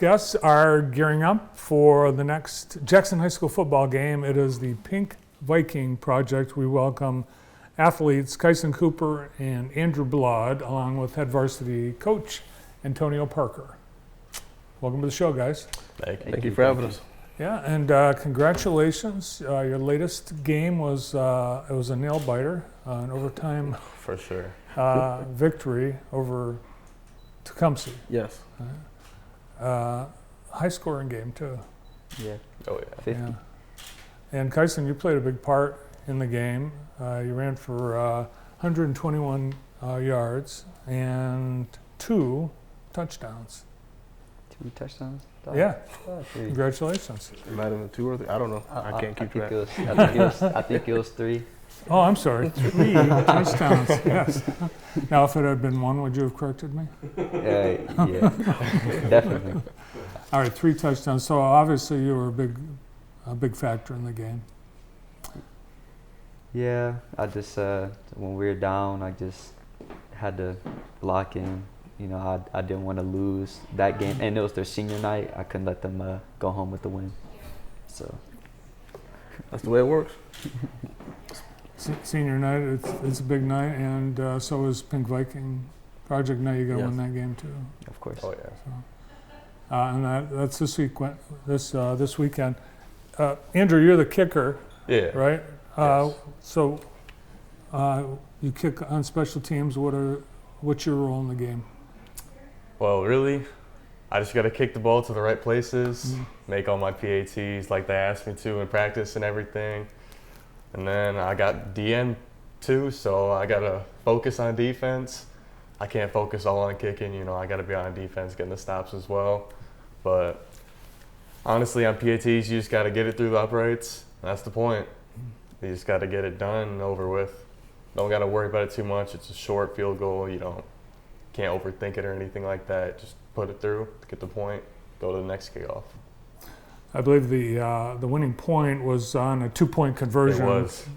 Guests are gearing up for the next Jackson High School football game. It is the Pink Viking project. We welcome athletes Kyson Cooper and Andrew Blood, along with head varsity coach Antonio Parker. Welcome to the show, guys. Thank you for having us. Yeah, and congratulations. Your latest game was it was a nail biter, an overtime For sure. victory over Tecumseh. Yes. High scoring game too. Yeah. Oh yeah. 50. Yeah. And Kyson, you played a big part in the game. You ran for 121 yards and 2 touchdowns. 2 touchdowns? Yeah. Oh, three. Congratulations. It might have been 2 or 3. I don't know. I can't keep track. I think it was 3. Oh, I'm sorry. 3 touchdowns. Yes. Now, if it had been 1, would you have corrected me? Yeah, definitely. All right, 3 touchdowns. So obviously you were a big factor in the game. Yeah, I just when we were down, I just had to lock in. You know, I didn't want to lose that game, and it was their senior night. I couldn't let them go home with the win. So That's the way it works. Senior night, it's a big night, and so is Pink Viking Project night. You got to win that game too. of course. Oh yeah. So, and that's this week. This weekend. Andrew, you're the kicker, Yeah. right? Yes. So you kick on special teams. What's your role in the game? Well, really, I just got to kick the ball to the right places, make all my PATs like they asked me to in practice and everything. And then I got DN too, so I got to focus on defense. I can't focus all on kicking, you know, I got to be on defense, getting the stops as well. But honestly, on PATs, you just got to get it through the uprights. That's the point. You just got to get it done and over with. Don't got to worry about it too much. It's a short field goal. You can't overthink it or anything like that. Just put it through, get the point, go to the next kickoff. I believe the winning point was on a 2-point conversion. It was.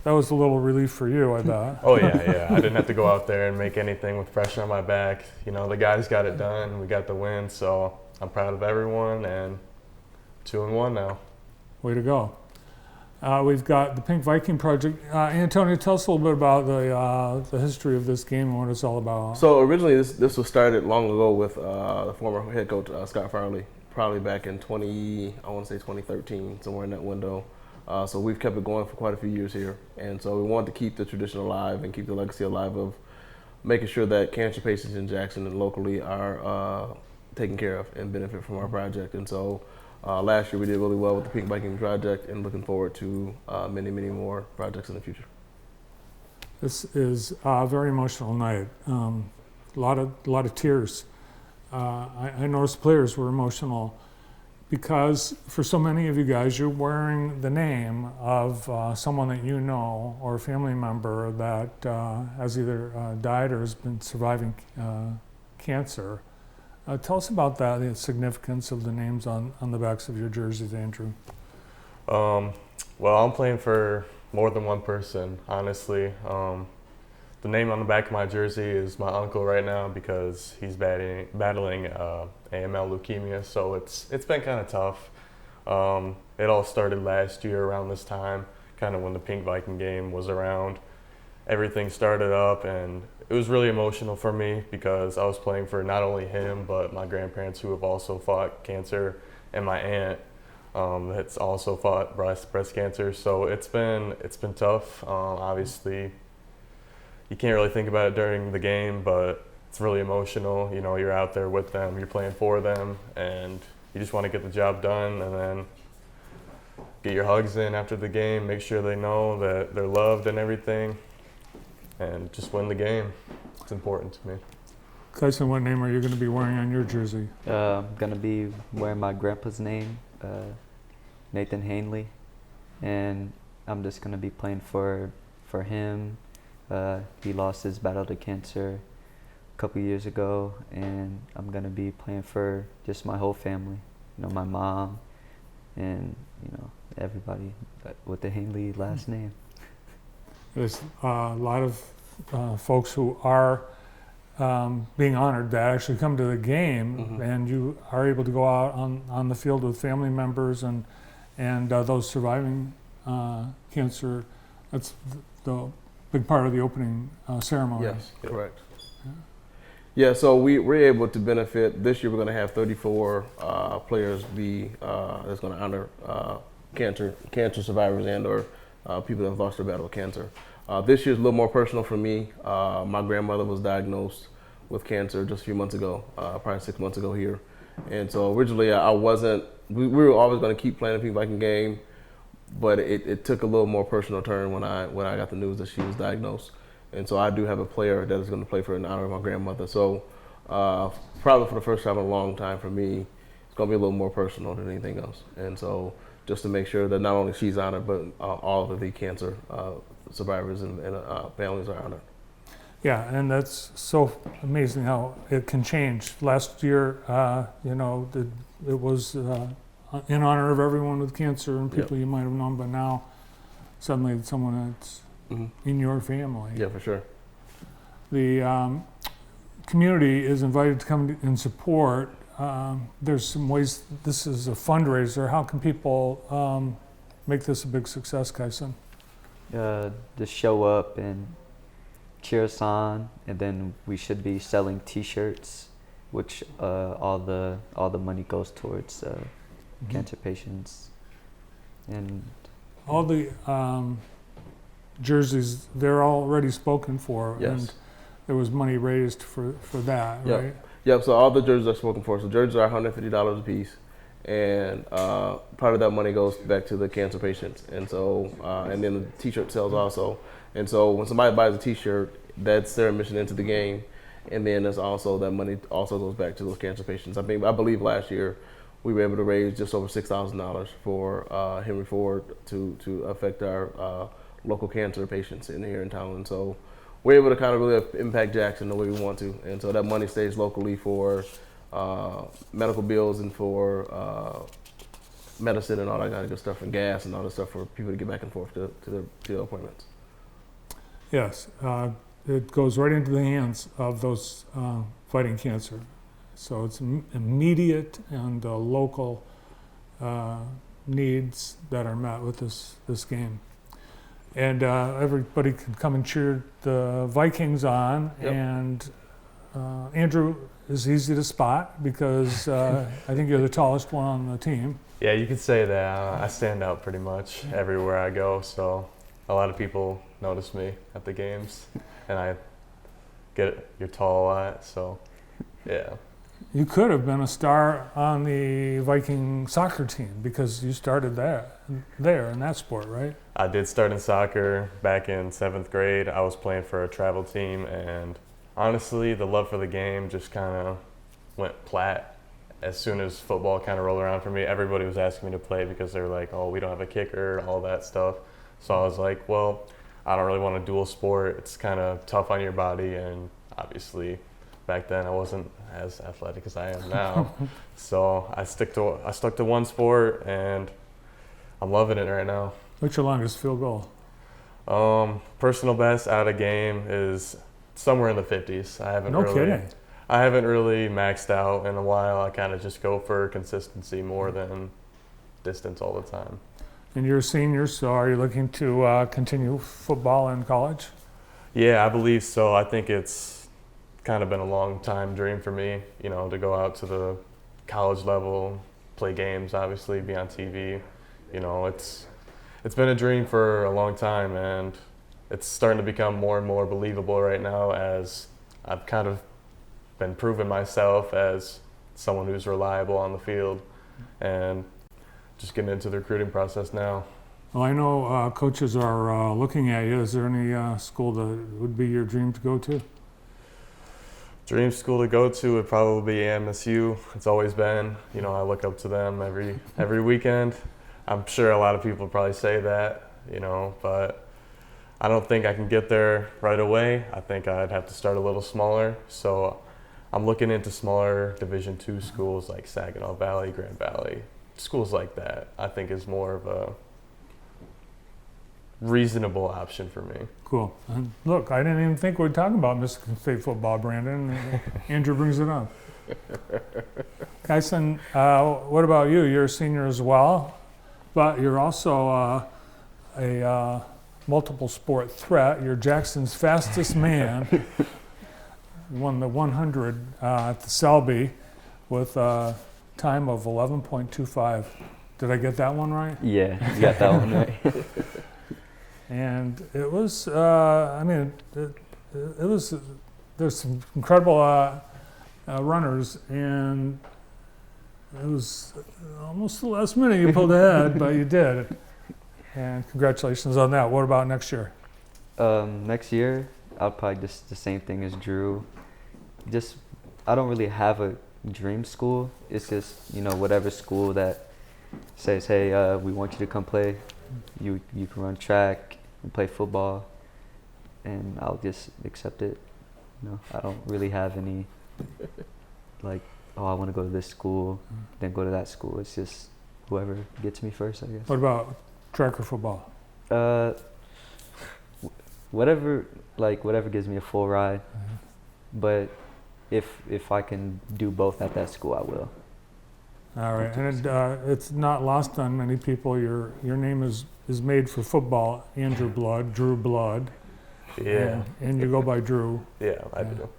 That was a little relief for you, I bet. Oh yeah. I didn't have to go out there and make anything with pressure on my back. You know, the guys got it done. We got the win, so I'm proud of everyone. And 2-1 now. Way to go. We've got the Pink Viking Project. Antonio, tell us a little bit about the history of this game and what it's all about. So originally this was started long ago with the former head coach Scott Farley, probably back in 2013, somewhere in that window. So we've kept it going for quite a few years here. And so we wanted to keep the tradition alive and keep the legacy alive of making sure that cancer patients in Jackson and locally are taken care of and benefit from our project. And so last year we did really well with the Pink Viking Project, and looking forward to many, many more projects in the future. This is a very emotional night. A lot of tears. I noticed players were emotional because for so many of you guys, you're wearing the name of someone that you know or a family member that has either died or has been surviving cancer. Tell us about that, the significance of the names on the backs of your jerseys, Andrew. Well, I'm playing for more than one person, honestly. The name on the back of my jersey is my uncle right now because he's battling AML leukemia, so it's been kind of tough. It all started last year around this time, kind of when the Pink Viking game was around. Everything started up, and it was really emotional for me because I was playing for not only him, but my grandparents who have also fought cancer, and my aunt that's also fought breast cancer. So it's been tough. Obviously, you can't really think about it during the game, but it's really emotional. You know, you're out there with them, you're playing for them, and you just want to get the job done and then get your hugs in after the game, make sure they know that they're loved and everything, and just win the game. It's important to me. Kyson, what name are you going to be wearing on your jersey? I'm going to be wearing my grandpa's name, Nathan Hanley, and I'm just going to be playing for him. He lost his battle to cancer a couple years ago, and I'm going to be playing for just my whole family, my mom and, everybody with the Hanley last name. There's a lot of folks who are being honored to actually come to the game, and you are able to go out on the field with family members and those surviving cancer. That's the big part of the opening ceremony. Yes, correct. Yeah, so we're able to benefit. This year we're going to have 34 players that's going to honor cancer survivors and or people that have lost their battle with cancer. This year's a little more personal for me. My grandmother was diagnosed with cancer just a few months ago, probably 6 months ago here. And so originally we were always going to keep playing the Viking game, but it took a little more personal turn when I got the news that she was diagnosed. And so I do have a player that is going to play for in honor of my grandmother. So probably for the first time in a long time for me, it's going to be a little more personal than anything else. And so just to make sure that not only she's honored, but all of the cancer survivors and families are honored. Yeah, and that's so amazing how it can change. Last year, it was in honor of everyone with cancer and people you might have known, but now suddenly it's someone that's in your family. Yeah, for sure. The community is invited to come and support. There's some ways, this is a fundraiser. How can people make this a big success, Kyson? Just show up and cheer us on, and then we should be selling T-shirts, which all the money goes towards cancer patients. And all the jerseys, they're already spoken for, Yes. and there was money raised for that, Yep. right? Yep, so all the jerseys are spoken for. So jerseys are $150 a piece, and part of that money goes back to the cancer patients. And so, and then the T-shirt sales also. And so when somebody buys a T-shirt, that's their admission into the game, and then there's also that money also goes back to those cancer patients. I believe last year we were able to raise just over $6,000 for Henry Ford to affect our local cancer patients here in town. And so we're able to kind of really impact Jackson the way we want to. And so that money stays locally for medical bills and for medicine and all that kind of good stuff, and gas and all that stuff for people to get back and forth to their appointments. Yes, it goes right into the hands of those fighting cancer. So it's immediate and local needs that are met with this game. And everybody can come and cheer the Vikings on. Yep. And Andrew is easy to spot because I think you're the tallest one on the team. Yeah, you could say that. I stand out pretty much everywhere I go, so a lot of people notice me at the games, and I get you're tall a lot, so yeah. You could have been a star on the Viking soccer team because you started there in that sport, right? I did start in soccer back in 7th grade. I was playing for a travel team, and honestly, the love for the game just kind of went plat. As soon as football kind of rolled around for me, everybody was asking me to play because they were like, oh, we don't have a kicker, all that stuff. So I was like, well, I don't really want to dual sport. It's kind of tough on your body, and obviously back then I wasn't as athletic as I am now. So I stuck to one sport, and I'm loving it right now. What's your longest field goal? Personal best out of game is somewhere in the 50s. No kidding. I haven't really maxed out in a while. I kind of just go for consistency more than distance all the time. And you're a senior, so are you looking to continue football in college? Yeah, I believe so. I think it's kind of been a long time dream for me, to go out to the college level, play games, obviously, be on TV. It's been a dream for a long time, and it's starting to become more and more believable right now as I've kind of been proving myself as someone who's reliable on the field, and just getting into the recruiting process now. Well, I know coaches are looking at you. Is there any school that would be your dream to go to? Dream school to go to would probably be MSU. It's always been. I look up to them every weekend. I'm sure a lot of people probably say that, but I don't think I can get there right away. I think I'd have to start a little smaller. So I'm looking into smaller Division II schools like Saginaw Valley, Grand Valley, schools like that. I think is more of reasonable option for me. Cool. And look, I didn't even think we'd talk about Michigan State football, Brandon. Andrew brings it up. Kyson, what about you? You're a senior as well, but you're also a multiple sport threat. You're Jackson's fastest man. You won the 100 at the Selby with a time of 11.25. Did I get that one right? Yeah, you got that one right. And it was, it was, there's some incredible runners, and it was almost the last minute you pulled ahead, but you did. And congratulations on that. What about next year? Next year, I'll probably just the same thing as Drew. Just, I don't really have a dream school. It's just, whatever school that says, hey, we want you to come play. You can run track and play football, and I'll just accept it. I don't really have any, like, oh, I want to go to this school, then go to that school. It's just whoever gets me first, I guess. What about track or football? Whatever gives me a full ride. But if I can do both at that school, I will. All right, and it's not lost on many people. Your name is made for football. Andrew Blood, Drew Blood. Yeah. And you go by Drew. Yeah, I do.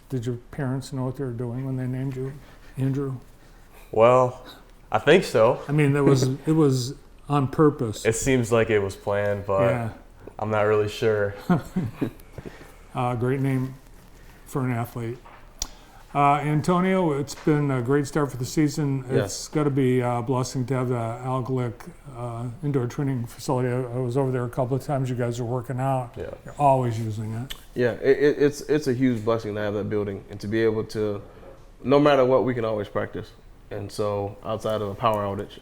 Did your parents know what they were doing when they named you Andrew? Well, I think so. I mean, it was on purpose. It seems like it was planned, but Yeah. I'm not really sure. Great name for an athlete. Antonio, it's been a great start for the season. Yes. It's got to be a blessing to have the Al Glick indoor training facility. I was over there a couple of times. You guys are working out. Yeah. You're always using it. Yeah, it's a huge blessing to have that building and to be able to, no matter what, we can always practice. And so outside of a power outage,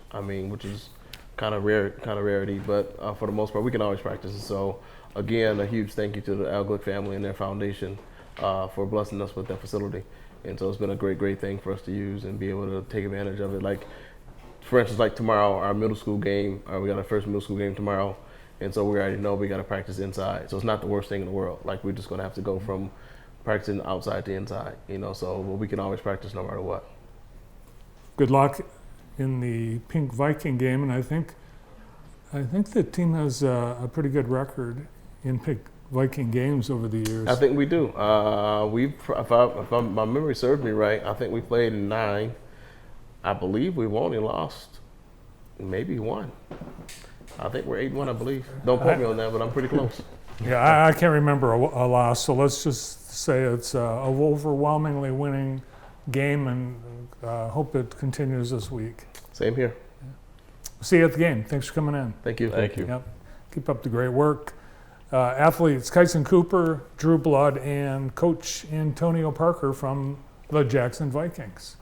which is kind of rarity, but for the most part, we can always practice. And so again, a huge thank you to the Al Glick family and their foundation for blessing us with that facility. And so it's been a great thing for us to use and be able to take advantage of it. Like, for instance, like tomorrow, our middle school game, we got our first middle school game tomorrow. And so we already know we got to practice inside. So it's not the worst thing in the world. Like, we're just going to have to go from practicing outside to inside, so we can always practice no matter what. Good luck in the Pink Viking game, and I think the team has a pretty good record in Pink Viking games over the years. I think we do. If my memory serves me right, I think we played in 9. I believe we've only lost maybe 1. I think we're 8-1, I believe. Don't quote me on that, but I'm pretty close. Yeah, I can't remember a loss, so let's just say it's an overwhelmingly winning game, and hope it continues this week. Same here. See you at the game. Thanks for coming in. Thank you. Thank you. Yep. Keep up the great work. Athletes Kyson Cooper, Drew Blood, and Coach Antonio Parker from the Jackson Vikings.